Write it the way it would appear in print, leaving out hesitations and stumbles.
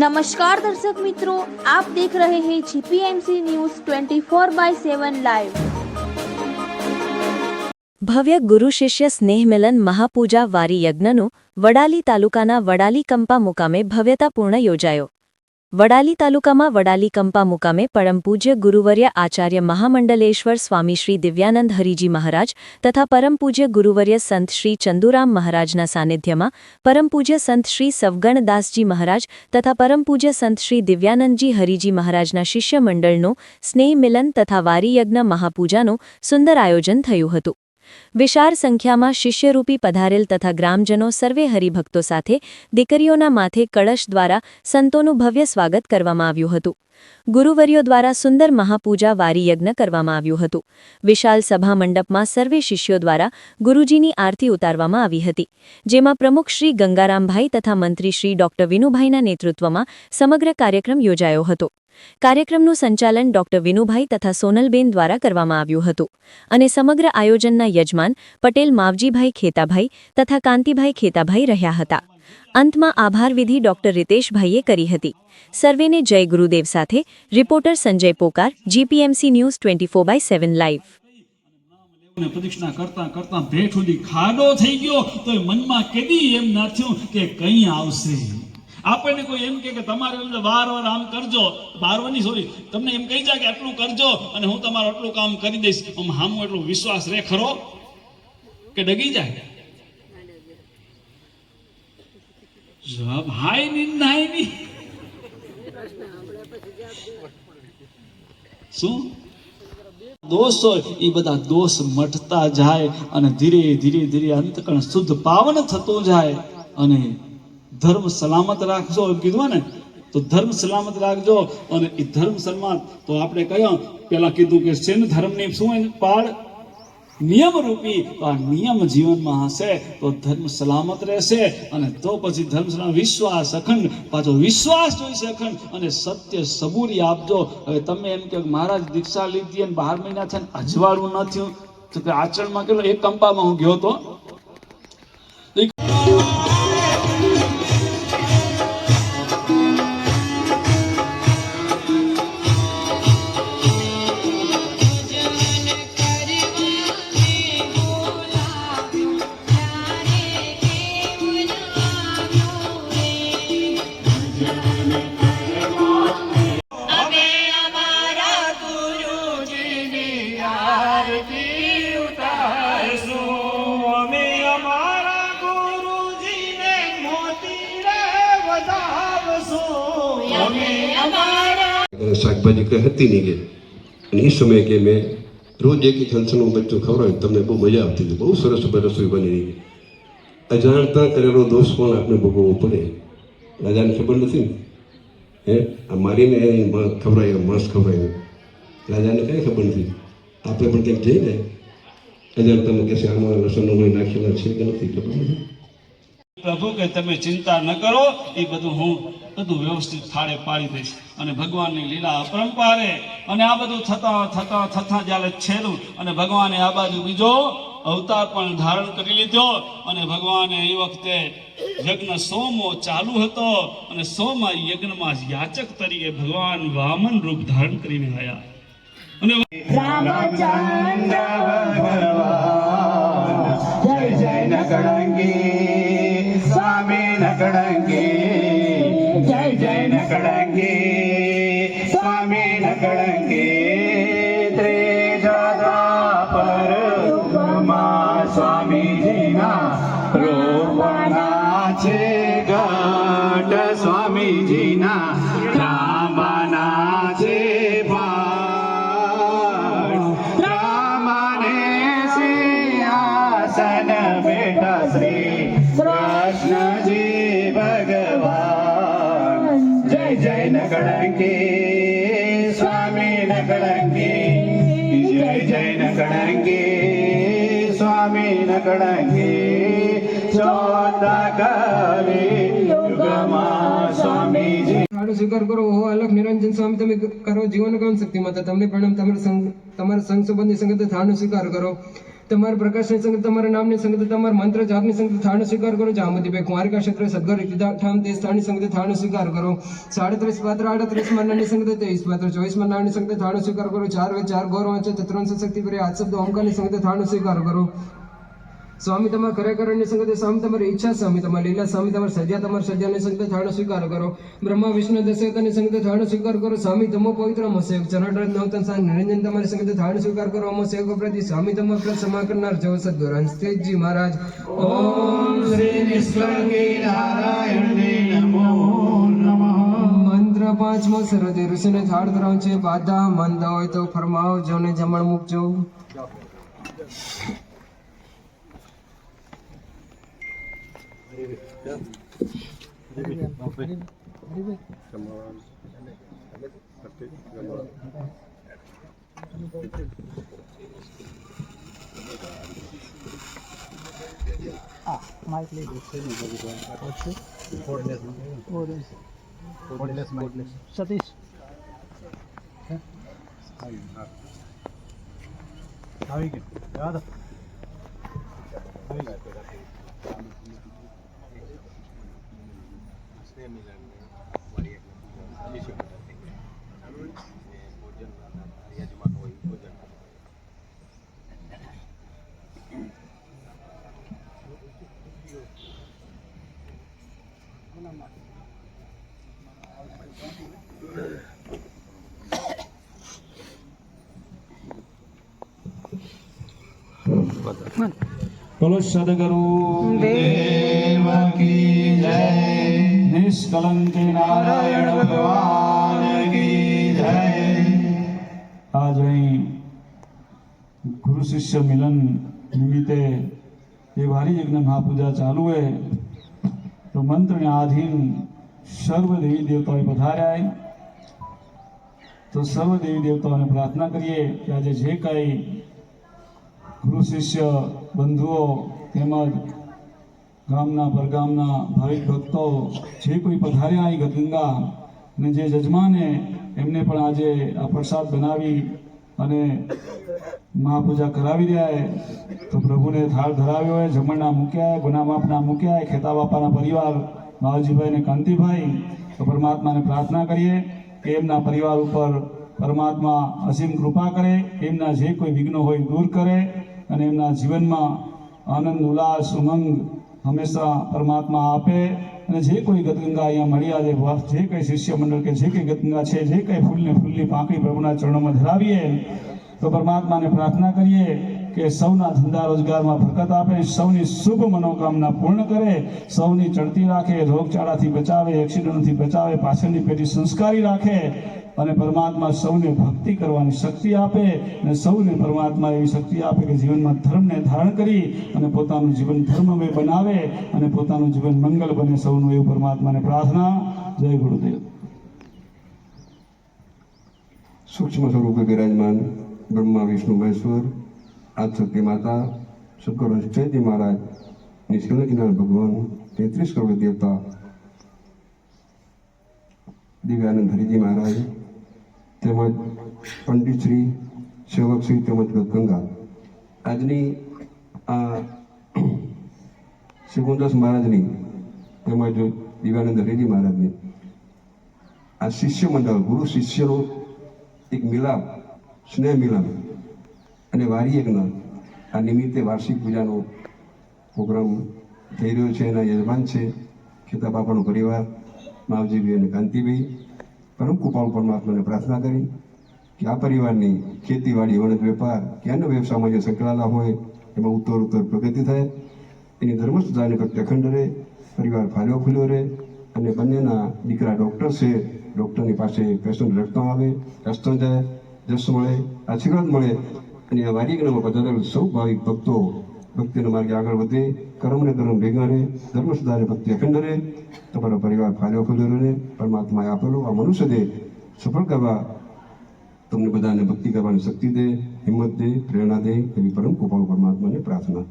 नमस्कार दर्शक मित्रों, आप देख रहे हैं जीपीएमसी न्यूज 24/7 लाइव। ભવ્ય ગુરુ શિષ્ય સ્નેહ મિલન મહાપૂજા વારી યજ્ઞનો વડાલી તાલુકાના વડાલી કંપા મુકામે ભવ્યતાપૂર્ણ યોજાયો। વડાલી તાલુકામાં વડાલી કંપા મુકામે પરમ પૂજ્ય ગુરુવર્ય આચાર્ય મહામંડલેશ્વર સ્વામી શ્રી દિવ્યાનંદ હરિજી મહારાજ તથા પરમ પૂજ્ય ગુરુવર્ય સંત શ્રી ચંદુરામ મહારાજના સાનિધ્યમાં પરમ પૂજ્ય સંત શ્રી સવગણદાસજી મહારાજ તથા પરમ પૂજ્ય સંત શ્રી દિવ્યાનંદજી હરિજી મહારાજના શિષ્ય મંડળનો સ્નેહ મિલન તથા વારી યજ્ઞ મહાપૂજાનું સુંદર આયોજન થયું હતું। વિશાળ સંખ્યામાં શિષ્યરૂપી પધારેલ તથા ગ્રામજનો સર્વે હરિભક્તો સાથે દીકરીઓના માથે કળશ દ્વારા સંતોનું ભવ્ય સ્વાગત કરવામાં આવ્યું હતું। ગુરુવર્યો દ્વારા સુંદર મહાપૂજા વારી યજ્ઞ કરવામાં આવ્યું હતું। વિશાળ સભા મંડપમાં સર્વે શિષ્યો દ્વારા ગુરુજીની આરતી ઉતારવામાં આવી હતી, જેમાં પ્રમુખ શ્રી ગંગારામભાઈ તથા મંત્રી શ્રી ડોક્ટર વિનુભાઈના નેતૃત્વમાં સમગ્ર કાર્યક્રમ યોજાયો હતો। કાર્યક્રમનું સંચાલન ડોક્ટર વિનુભાઈ તથા સોનલબેન દ્વારા કરવામાં આવ્યું હતું અને સમગ્ર આયોજનના યજમાન પટેલ માવજીભાઈ ખેતાભાઈ તથા કાંતિભાઈ ખેતાભાઈ રહ્યા હતા। અંતમાં આભાર વિધિ ડોક્ટર રીતેશભાઈએ કરી હતી। સર્વેને જય ગુરુદેવ સાથે રિપોર્ટર સંજય પોકાર, જીપીએમસી ન્યૂઝ 24/7 લાઈવ। પ્રદક્ષિણા કરતા કરતા ભેટ સુધી ખાડો થઈ ગયો તો મનમાં કેદી એમ ના થયું કે કઈ આવશે। આપણને કોઈ એમ કે તમારે વાર આમ કરજો, બારવાની સોરી તમને એમ કહી જાય કે આટલું કરજો અને હું તમારું આટલું કામ કરી દઈશ, આમ હામો એટલો વિશ્વાસ રે ખરો કે ડગી જાય? જવાબ હાય ની નાય ની। શું દોષ હોય એ બધા દોષ મટતા જાય અને ધીરે ધીરે ધીરે અંતકણ શુદ્ધ પાવન થતું જાય અને ધર્મ સલામત રાખજો એમ કીધું ને, તો ધર્મ સલામત રાખજો અને એ ધર્મ સલામત તો આપણે કયો પેલા કીધું કે છે ને ધર્મની શું પાળ નિયમ રૂપી, તો આ નિયમ જીવનમાં હશે તો ધર્મ સલામત રહેશે અને તો પછી ધર્મ સલામત વિશ્વાસ અખંડ, પાછો વિશ્વાસ જોઈશે અખંડ અને સત્ય સબૂરી આપજો। હવે તમે એમ કે મહારાજ દીક્ષા લીધી અને 12 મહિના થઈને અજવાળું ન થયું તો કે આચરણમાં કેટલો એક કંપામાં હું ગયો તો શાકભાજી કઈ હતી નહીં કે અને એ સમયે કે મેં રોજ એક હંસનું બચ્ચું ખવડાવ્યું, તમને બહુ મજા આવતી હતી, બહુ સરસ રસોઈ બની રહી। અજાણતા કરેલો દોષ પણ આપણે ભોગવવો પડે, રાજાને ખબર નથી ને, હે આ મારીને ખવડાવ્યું, માંસ ખવડાવ્યું, રાજાને કઈ ખબર નથી। આપણે પણ કંઈક જઈને અજાણતામાં કહેશે આમાં લસણનું નાખેલા છે કે નથી ખબર નથી। પ્રભુ કે તમે ચિંતા ન કરો, એ બધું હું વ્યવસ્થિત થાળે પાડી દઈશ અને ભગવાનની લીલા અપરંપારે અને આ બધું થતા જ્યારે છેલ્લું અને ભગવાને આ બાજુ બીજો અવતાર પણ ધારણ કરી લીધો અને ભગવાને એ વખતે યજ્ઞ સોમો ચાલુ હતો અને સોમા યજ્ઞમાં યાચક તરીકે ભગવાન વામન રૂપ ધારણ કરીને આવ્યા અને રામચંદ્ર ભગવાન જય જય નકળંગી સ્વામી નકળંગી જય જય નકળંગી સ્વામી નકળંગી ત્રીજા દ્વાપર યુગમાં સ્વામીજીના રોપણા છે ઘટ, સ્વામીજીના રામના છે પાઠ, રામને સિંહાસન બેઠા શ્રી કૃષ્ણજી ભગવાન જય જય નકળંગી સ્વામી નકળંગી જય જય નકળંગી સ્વામી નકળંગી ચોથા કલી યુગમાં સ્વામીજી સ્વીકાર કરો। હો અલખ નિરંજન સ્વામી, તમે કરો જીવન કામ શક્તિ માતા, તમને પ્રણામ। તમારા સંગ સંબંધી સંગત થાળનો સ્વીકાર કરો। તમારા પ્રકાશની સંગત, તમારા નામની સંગત, તમારા મંત્ર જાપની સંગત થાળનો સ્વીકાર કરો. જામતી બે કુમારિકા ક્ષેત્ર સદગર ઠામ તે સ્થાનની સંગત થાળનો સ્વીકાર કરો. 37 પાત્ર 38 મનની સંગત 23 પાત્ર 24 મનની સંગત થાળનો સ્વીકાર કરો. 4 વેદ 4 ગૌરવ વંચ ચતુર્ંશ શક્તિ પરે આજ શબ્દ ઓમકારની સંગત થાળનો સ્વીકાર કરો. સ્વામી તમારા ખરેખરની સંગતે, સ્વામી તમારી ઈચ્છા, સ્વામી તમારી લીલા, સ્વામી તમારી સજ્જા, તમારી સજ્જાની સંગતે થાળનો સ્વીકાર કરો. બ્રહ્મા વિષ્ણુ દશરથની સંગતે થાળનો સ્વીકાર કરો. સ્વામી તમો પવિત્ર અમોસેક ચરણ નવતન સાન નિરંજન તમારી સંગતે થાળનો સ્વીકાર કરો. અમોસેક પ્રતિ સ્વામી તમો પ્રત ક્ષમા કરનાર જવ સદગુરુ હંસતેજજી મહારાજ. ઓમ શ્રી નિષ્કલંકી નારાયણને નમો નમઃ. મંત્ર પાંચમો સરદે ઋષિને થાળ ધરાવ છે. બાધા માંદા હોય તો ફરમાવજો ને જમણ મૂકજો. સતીશ આવી ગયો. બોલો સદગુરુ દેવ કી જય. નિષ્કલંકી નારાયણ ભગવાન કી જય. આજ અહીં ગુરુ શિષ્ય મિલન નિમિત્તે એ વારી યજ્ઞ મહાપૂજા ચાલુ હે તો મંત્રને આધીન સર્વ દેવી દેવતાઓ પધાર્યા. તો સર્વ દેવી દેવતાઓને પ્રાર્થના કરીએ કે આજે જે કાંઈ ગુરુ શિષ્ય બંધુઓ તેમજ ગામના પરગામના ભાવિક ભક્તો જે કોઈ પધાર્યા અહીં ગતગંગા અને જે જજમાને એમને પણ આજે આ પ્રસાદ બનાવી અને મહાપૂજા કરાવી રહ્યા તો પ્રભુને થાળ ધરાવ્યો હોય, જમણના મૂક્યા, ગુના માફના મૂક્યા, ખેતા બાપાના પરિવાર માવજીભાઈ અને કાંતિભાઈ. તો પરમાત્માને પ્રાર્થના કરીએ કે એમના પરિવાર ઉપર પરમાત્મા અસીમ કૃપા કરે, એમના જે કોઈ વિઘ્નો હોય દૂર કરે અને એમના જીવનમાં આનંદ ઉલ્લાસ ઉમંગ હંમેશા પરમાત્મા આપે. અને જે કોઈ ગતગંગા અહીંયા મળ્યા છે, જે કંઈ શિષ્ય મંડળ કે જે કંઈ ગતગંગા છે, જે કંઈ ફૂલને ફૂલની પાંખડી પ્રભુના ચરણોમાં ધરાવીએ તો પરમાત્માને પ્રાર્થના કરીએ કે સૌના ધંધા રોજગારમાં બરકત આપે, સૌની શુભ મનોકામના પૂર્ણ કરે, સૌની ચડતી રાખે, રોગચાળાથી બચાવે, એક્સિડન્ટથી બચાવે, પાછળની પેઢી સંસ્કારી રાખે અને પરમાત્મા સૌને ભક્તિ કરવાની શક્તિ આપે અને સૌને પરમાત્મા એવી શક્તિ આપે કે જીવનમાં ધર્મને ધારણ કરી અને પોતાનું જીવન ધર્મમય બનાવે અને પોતાનું જીવન મંગલ બને સૌનું, એવું પરમાત્માને પ્રાર્થના. જય ગુરુદેવ. સૂક્ષ્મ સ્વરૂપે બિરાજમાન બ્રહ્મા વિષ્ણુ મહેશ્વર આદશક્તિ માતા સદગુરુ હંસતેજજી મહારાજ, નિષ્કલંકીનાથ ભગવાન, 33 કરોડ દેવતા દિવ્યાનંદ હરિજી મહારાજ તેમજ પંડિત શ્રી, સેવક શ્રી તેમજ ગંગા, આજની આ શિવદાસ મહારાજની તેમજ દિવ્યાનંદ હરિજી મહારાજની આ શિષ્ય મંડળ ગુરુ શિષ્યનો એક મિલાપ, સ્નેહ મિલન અને વારી યજ્ઞ આ નિમિત્તે વાર્ષિક પૂજાનો પ્રોગ્રામ થઈ રહ્યો છે. એના યજમાન છે ખેતા બાપાનો પરિવાર, માવજીભાઈ અને કાંતિભાઈ. પરમ કૃપાળુ પરમાત્માને પ્રાર્થના કરી કે આ પરિવારની ખેતીવાડી, વણત વેપાર કે અન્ય વ્યવસાયમાં જે સંકળાયેલા હોય એમાં ઉત્તર પ્રગતિ થાય, એની ધર્મસુધાને પ્રત્યે અખંડ રહે, પરિવાર ફાલ્યો ફૂલ્યો રહે અને બંનેના દીકરા ડૉક્ટર છે, ડૉક્ટરની પાસે પેશન્ટ રડતો આવે, રસ્તો જાય, જસ મળે, આશીર્વાદ મળે અને આ વારીગણમાં પધારેલ સૌ ભાવિક ભક્તો ભક્તિના માર્ગે આગળ વધે, કર્મને કર્મ ભેગા રહે, ધર્મસુધાને ભક્તિ અખંડ રહે, તમારો પરિવાર ફાલ્યો ફૂલ્યો રહે. પરમાત્માએ આપેલો આ મનુષ્ય દેહ સફળ કરવા તમને બધાને ભક્તિ કરવાની શક્તિ દે, હિંમત દે, પ્રેરણા દે એવી પરમ કૃપાળુ પરમાત્માને પ્રાર્થના.